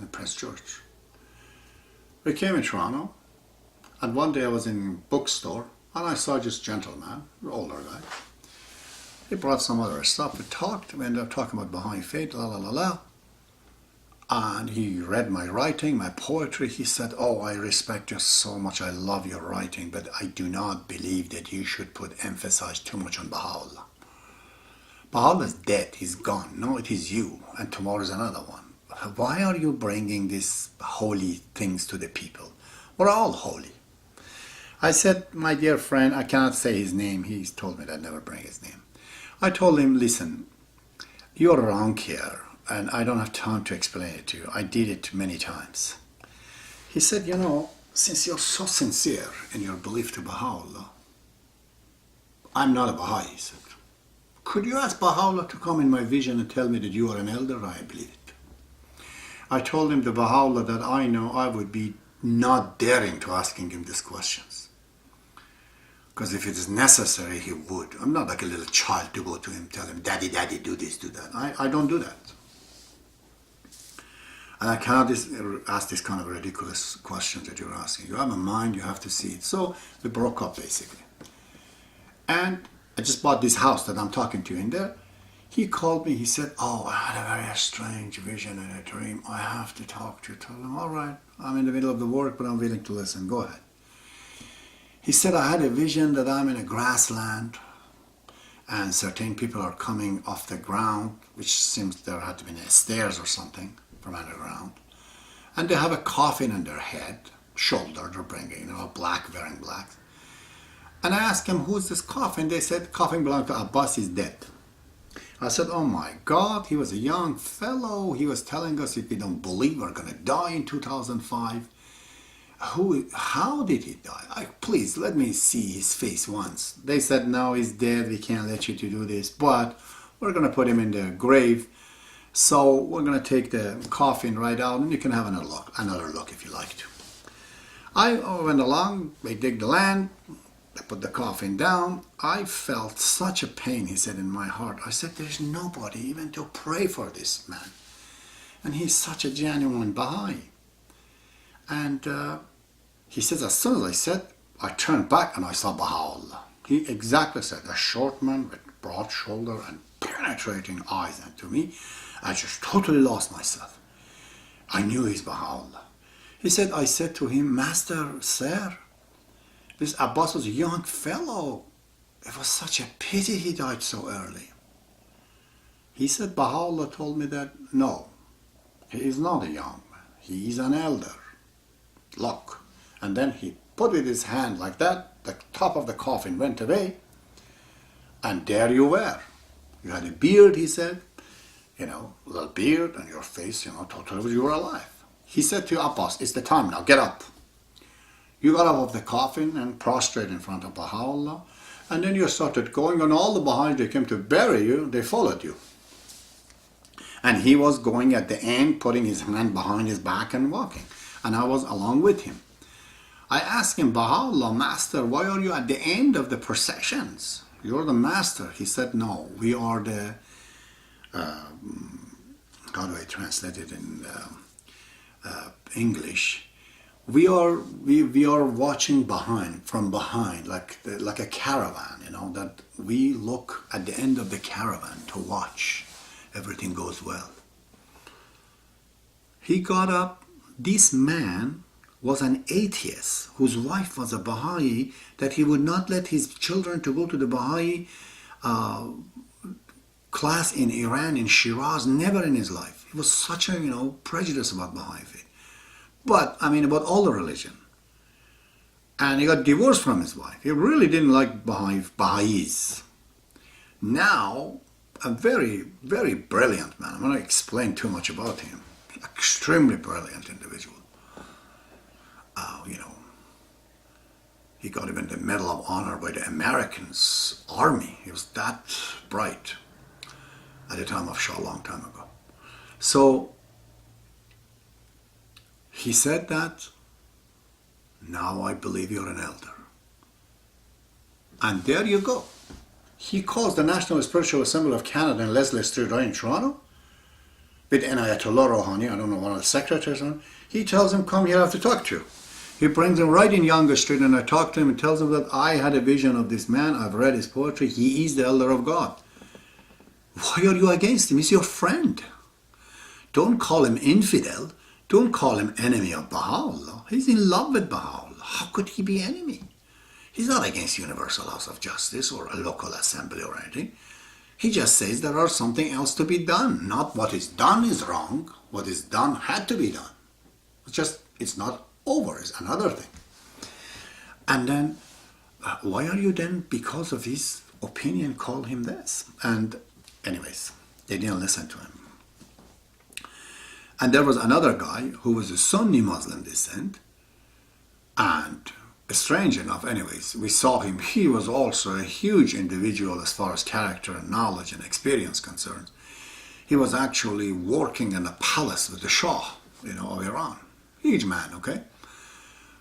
in Prince George. We came in Toronto, and one day I was in a bookstore, and I saw this gentleman, an older guy. He brought some other stuff. We ended up talking about Baha'i faith, la la la la. And he read my writing, my poetry. He said, "Oh, I respect you so much. I love your writing, but I do not believe that you should put emphasis too much on Baha'u'llah. Baha'u'llah is dead. He's gone. No, it is you. And tomorrow is another one. Why are you bringing these holy things to the people? We're all holy." I said, "My dear friend," I cannot say his name. He's told me that I never bring his name. I told him, "Listen, you're wrong here. And I don't have time to explain it to you. I did it many times." He said, "You know, since you're so sincere in your belief to Baha'u'llah, I'm not a Baha'i," he said. "Could you ask Baha'u'llah to come in my vision and tell me that you are an elder?" I believe it. I told him the Baha'u'llah that I know, I would be not daring to asking him these questions. Because if it is necessary, he would. I'm not like a little child to go to him, tell him, "Daddy, daddy, do this, do that." I don't do that. And I cannot ask this kind of ridiculous questions that you're asking. You have a mind, you have to see it. So we broke up basically. And I just bought this house that I'm talking to you in there. He called me, he said, "Oh, I had a very strange vision and a dream. I have to talk to you." I told him, "All right, I'm in the middle of the work, but I'm willing to listen. Go ahead." He said, "I had a vision that I'm in a grassland and certain people are coming off the ground, which seems there had to be stairs or something from underground. And they have a coffin on their head, shoulder they're bringing, black, wearing black." And I asked him, "Who's this coffin?" They said, "Coffin belonged to Abbas, he's dead." I said, "Oh my God, he was a young fellow. He was telling us if we don't believe we're going to die in 2005. How did he die? Please, let me see his face once." They said, "No, he's dead. We can't let you to do this, but we're going to put him in the grave. So we're going to take the coffin right out and you can have another look if you like to." I went along, they dig the land, they put the coffin down. I felt such a pain, he said, in my heart. I said, "There's nobody even to pray for this man. And he's such a genuine Baha'i." And he says, as soon as I said, I turned back and I saw Baha'u'llah. He exactly said, a short man with broad shoulder and penetrating eyes. And to me, I just totally lost myself. I knew he's Baha'u'llah. He said, I said to him, "Master, sir, this Abbas was a young fellow. It was such a pity he died so early." He said, "Baha'u'llah told me that, no, he is not a young man. He is an elder. Look." And then he put with his hand like that, the top of the coffin went away, and there you were. You had a beard, he said, a little beard, and your face, totally you were alive. He said to Abbas, "It's the time now, get up." You got up of the coffin and prostrate in front of Baha'u'llah, and then you started going, and all the Baha'is that came to bury you, they followed you. And he was going at the end, putting his hand behind his back and walking, and I was along with him. I asked him, "Baha'u'llah, Master, why are you at the end of the processions? You're the master." He said, "No, we are the, how do I translate it in English? We are watching from behind, like a caravan, that we look at the end of the caravan to watch everything goes well." He got up. This man was an atheist whose wife was a Baha'i, that he would not let his children to go to the Baha'i class in Iran, in Shiraz, never in his life. He was such a, prejudice about Baha'i faith. But, about all the religion. And he got divorced from his wife. He really didn't like Baha'is. Now, a very, very brilliant man. I'm not going to explain too much about him. Extremely brilliant individual. He got even the Medal of Honor by the Americans Army. He was that bright at the time of Shah, a long time ago. So he said that, "Now I believe you're an elder." And there you go. He calls the National Spiritual Assembly of Canada in Leslie Street right in Toronto. with an Ayatollah Rouhani, I don't know, one of the secretaries, he tells him, come here, I have to talk to you. He brings him right in Younger Street, and I talk to him and tells him that I had a vision of this man, I've read his poetry, he is the elder of God. Why are you against him? He's your friend. Don't call him infidel. Don't call him enemy of Baha'u'llah. He's in love with Baha'u'llah. How could he be enemy? He's not against Universal House of Justice or a local assembly or anything. He just says there are something else to be done. Not what is done is wrong. What is done had to be done. It's not over. It's another thing. And then, why are you then, because of his opinion, call him this? And anyways, they didn't listen to him. And there was another guy who was a Sunni Muslim descent, and strange enough, anyways, we saw him. He was also a huge individual as far as character and knowledge and experience concerns. He was actually working in a palace with the Shah, of Iran. Huge man, okay?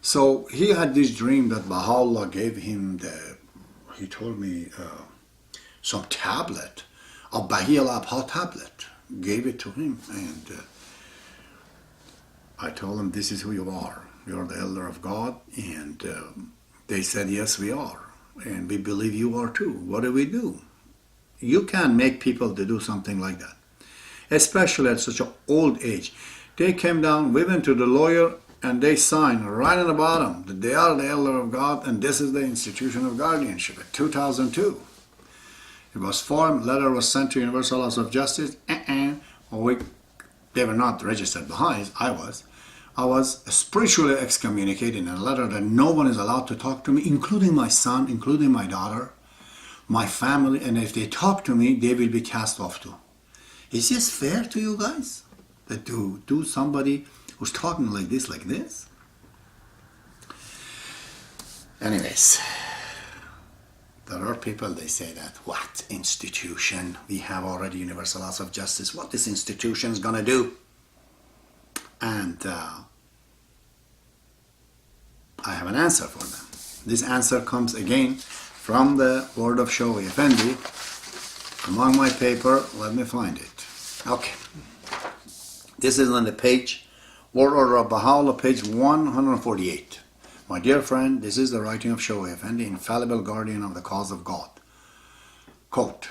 So he had this dream that Baha'u'llah gave him he told me, some tablet, a Baha'i al-Abha tablet, gave it to him, and I told him, this is who you are. You're the elder of God. And they said, yes, we are. And we believe you are too. What do we do? You can't make people to do something like that, especially at such an old age. They came down, we went to the lawyer, and they signed right on the bottom that they are the elder of God, and this is the institution of guardianship. In 2002, it was formed, letter was sent to Universal House of Justice. They were not registered Baha'is. I was spiritually excommunicated in a letter that no one is allowed to talk to me, including my son, including my daughter, my family, and if they talk to me, they will be cast off too. Is this fair to you guys? That to do somebody who's talking like this? Anyways, there are people, they say that, what institution? We have already Universal House of Justice. What this institution is going to do? And I have an answer for them. This answer comes again from the word of Shawi Effendi. Among my paper, let me find it. Okay. This is on the page, Word Order of Baha'u'llah, page 148. My dear friend, this is the writing of Shawi Effendi, infallible guardian of the cause of God. Quote,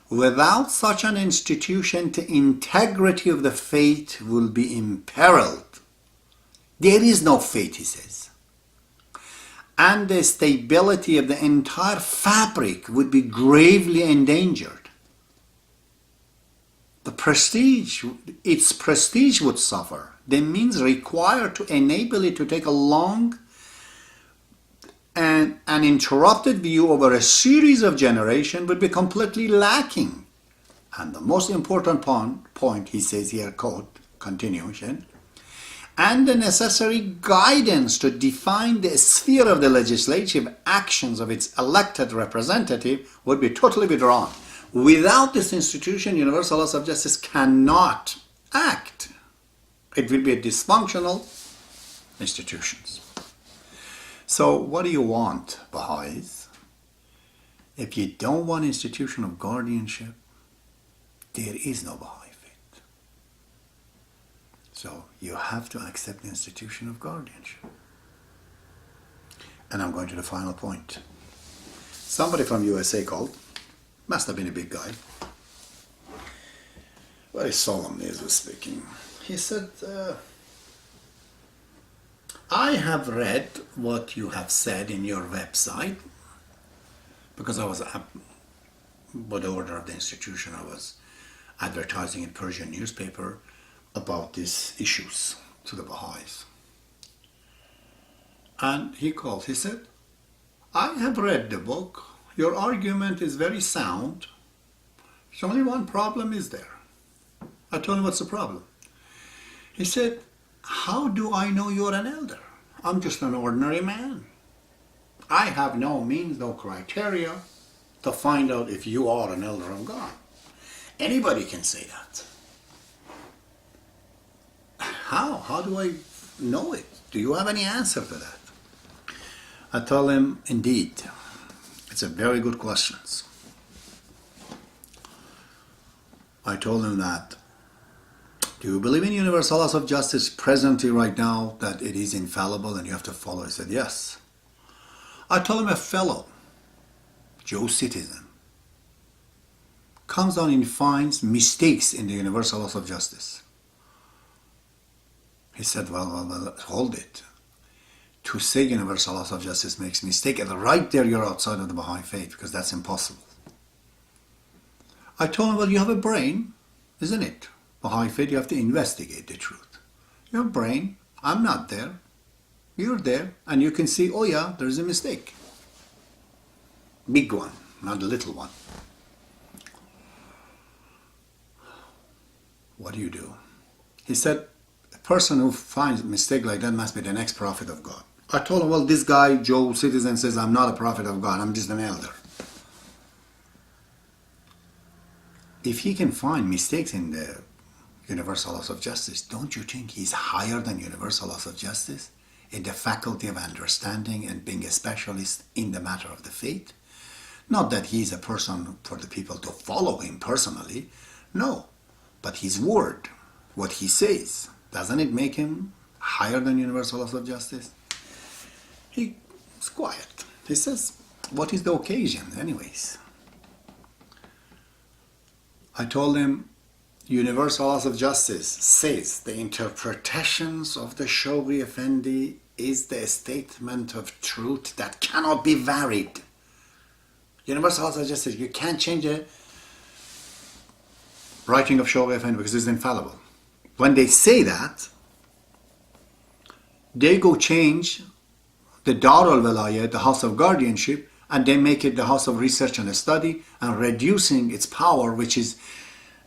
without such an institution, the integrity of the faith will be imperiled. There is no faith, he says. And the stability of the entire fabric would be gravely endangered. Its prestige would suffer. The means required to enable it to take a long and uninterrupted view over a series of generations would be completely lacking. And the most important point, he says here, quote, continuation, and the necessary guidance to define the sphere of the legislative actions of its elected representative would be totally withdrawn. Without this institution, Universal House of Justice cannot act. It will be a dysfunctional institutions. So what do you want, Baha'is? If you don't want institution of guardianship, there is no Baha'i faith. So you have to accept the institution of guardianship. And I'm going to the final point. Somebody from USA called. Must have been a big guy. Very solemnly as he was speaking. He said, I have read what you have said in your website, because I was, by the order of the institution, I was advertising in Persian newspaper about these issues to the Baha'is. And he called, he said, I have read the book. Your argument is very sound. There's only one problem is there. I told him, what's the problem? He said, how do I know you're an elder? I'm just an ordinary man. I have no means, no criteria to find out if you are an elder of God. Anybody can say that. How? How do I know it? Do you have any answer to that? I told him, indeed, it's a very good question. I told him that do you believe in universal laws of justice presently right now, that it is infallible and you have to follow? He said, yes. I told him a fellow, Joe citizen, comes down and finds mistakes in the universal laws of justice. He said, well, hold it. To say universal laws of justice makes mistake, and right there you're outside of the Baha'i faith, because that's impossible. I told him, well, you have a brain, isn't it? Baha'i faith, you have to investigate the truth. You have a brain, I'm not there. You're there, and you can see, oh yeah, there's a mistake. Big one, not a little one. What do you do? He said, a person who finds a mistake like that must be the next prophet of God. I told him, well, this guy, Joe Citizen, says, I'm not a prophet of God, I'm just an elder. If he can find mistakes in the universal laws of justice, don't you think he's higher than universal laws of justice in the faculty of understanding and being a specialist in the matter of the faith? Not that he's a person for the people to follow him personally, no, but his word, what he says, doesn't it make him higher than universal laws of justice? He's quiet. He says, what is the occasion anyways? I told him, universal laws of justice says the interpretations of the Shoghi Effendi is the statement of truth that cannot be varied. Universal laws of justice, you can't change the writing of Shoghi Effendi because it's infallible. When they say that, they go change the Dar al-Wilayah, the House of Guardianship, and they make it the House of Research and Study, and reducing its power, which is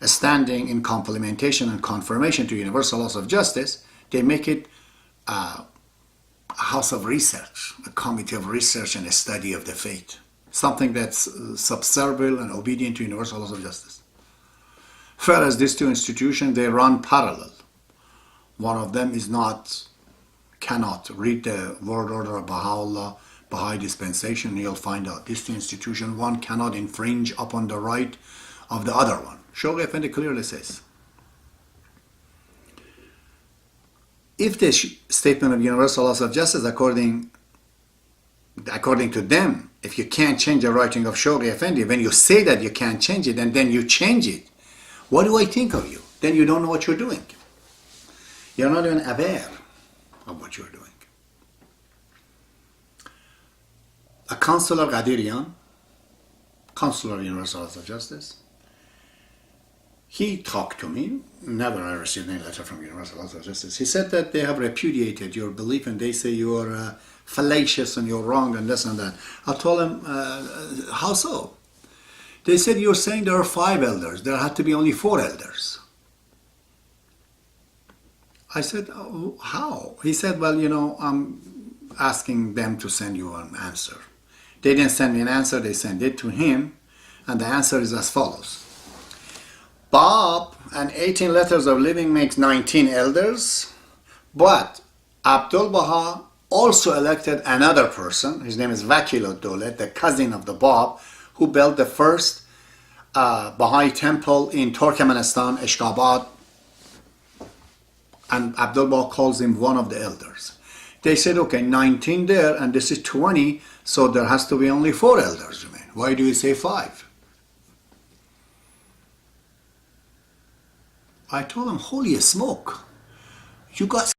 standing in complementation and confirmation to universal laws of justice, they make it a House of Research, a Committee of Research and Study of the Faith, something that's subservient and obedient to universal laws of justice. Whereas these two institutions, they run parallel. One of them cannot read the word order of Baha'u'llah, Baha'i dispensation, you'll find out this institution, one cannot infringe upon the right of the other one. Shoghi Effendi clearly says, if the statement of universal laws of justice, according to them, if you can't change the writing of Shoghi Effendi, when you say that you can't change it and then you change it, what do I think of you? Then you don't know what you're doing. You're not even aware of what you're doing. A counselor, Qadirian, counselor of Universal Laws of Justice, he talked to me. Never I received any letter from Universal Laws of Justice. He said that they have repudiated your belief and they say you are fallacious and you're wrong and this and that. I told him, how so? They said, you're saying there are 5 elders. There had to be only 4 elders. I said, oh, how? He said, well, I'm asking them to send you an answer. They didn't send me an answer, they sent it to him, and the answer is as follows. Bob and 18 letters of living makes 19 elders, but Abdul Baha also elected another person, his name is Vakil ad-Dawlat, the cousin of the Bab, who built the first Baha'i temple in Turkmenistan, Ashgabat, and Abdul Baha calls him one of the elders. They said, okay, 19 there, and this is 20, so there has to be only 4 elders remain. Why do you say 5? I told him, holy smoke, you guys